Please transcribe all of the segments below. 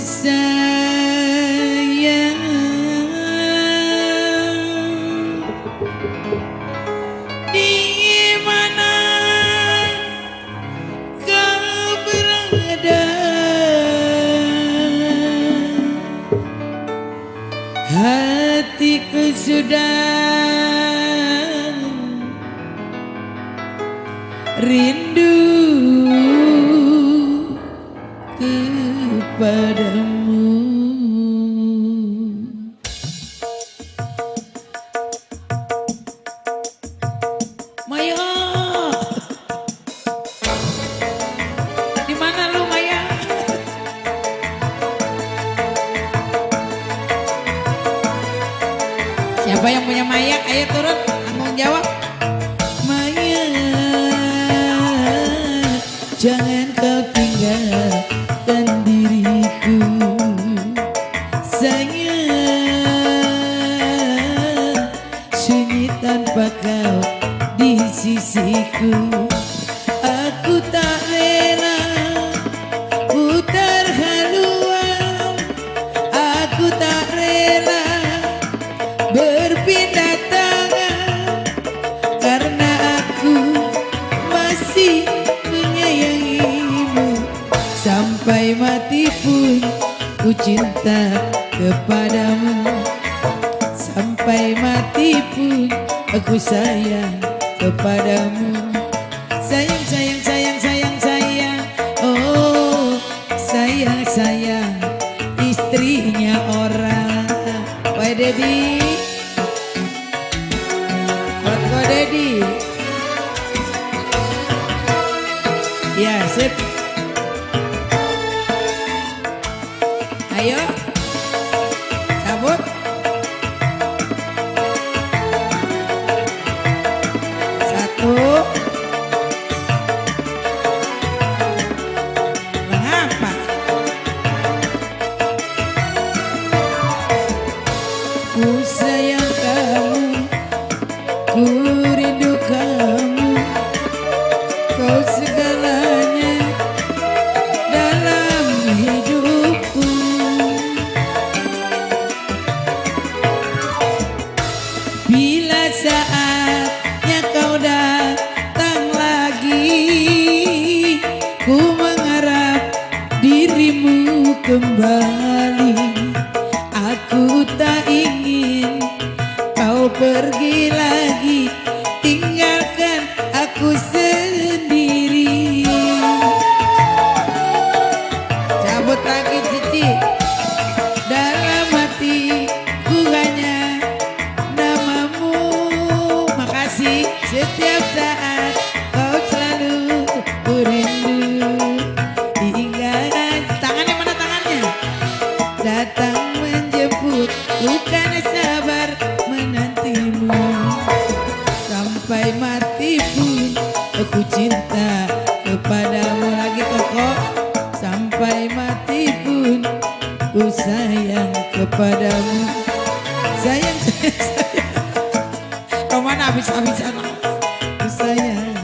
sayang, di mana kau berada, hatiku sudah rindu kepadamu. Maya, di mana lu Maya? Siapa yang punya Maya? Ayo turun, tanggung jawab. Maya, jangan kau tinggalkan diriku, sayang, sunyi tanpa kau di sisiku. Aku tak rela putar haluan, aku tak rela berpindah tangan, karena aku masih menyayangimu. Sampai mati pun ku cinta kepadamu, sampai mati pun aku sayang kepadamu. Sayang, sayang, sayang, sayang, sayang, oh sayang, sayang, istrinya orang. Wah Dedi, buat kau Dedi. Ya sip. Ayo, cabut. Satu. Mengapa? Ku sayang kamu, ku rindu kamu, kau segalanya dalam hidupku. Bila saatnya kau datang lagi, ku mengharap dirimu kembali. Aku tak ingin kau pergi lagi, tinggalkan aku sendiri. Cabut lagi Cici. Dalam hatiku hanya namamu. Makasih setiap saat kau selalu ku rindu. Hingga tangannya mana tangannya? Datang menjemput, bukan sabar menantimu. Sampai mati pun aku cinta kepadamu. Lagi Koko. Sampai mati pun ku sayang kepadamu. Sayang, sayang, sayang. Kemana habis-habisan? Ku sayang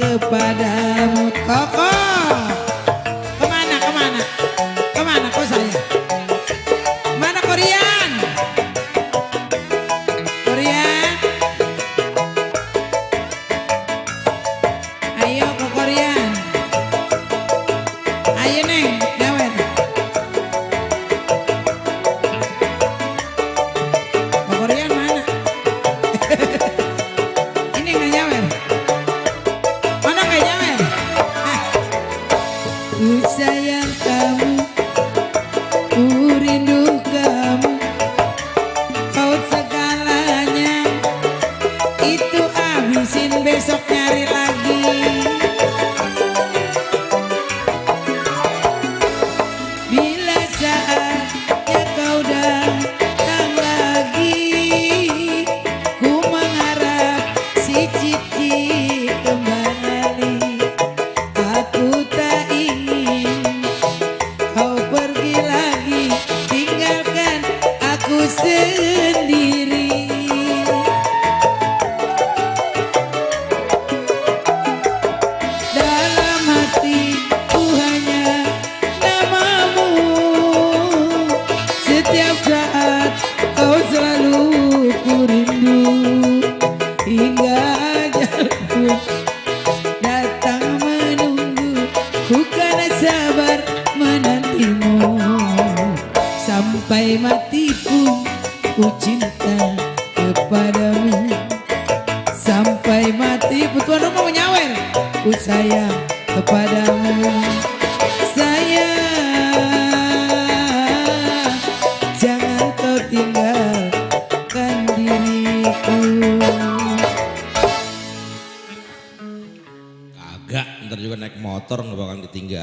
kepadamu. Koko, kemana, kemana, kemana kau sayang? Mana Korean? Korean, ayo ke Korean. Ayo Neng, nyawer. Ke Korean mana? Ini nggak nyawer. Mana nggak nyawer? Kau selalu ku rindu hingga ajalku datang menunggu. Ku kan sabar menantimu sampai mati pun ku cinta kepadamu. Sampai mati pun tuan rumah menyawer, ku sayang kepadamu. Sayang, jangan kau tinggalkan diriku. Kagak, ntar juga naik motor nggak bakal ketinggalan.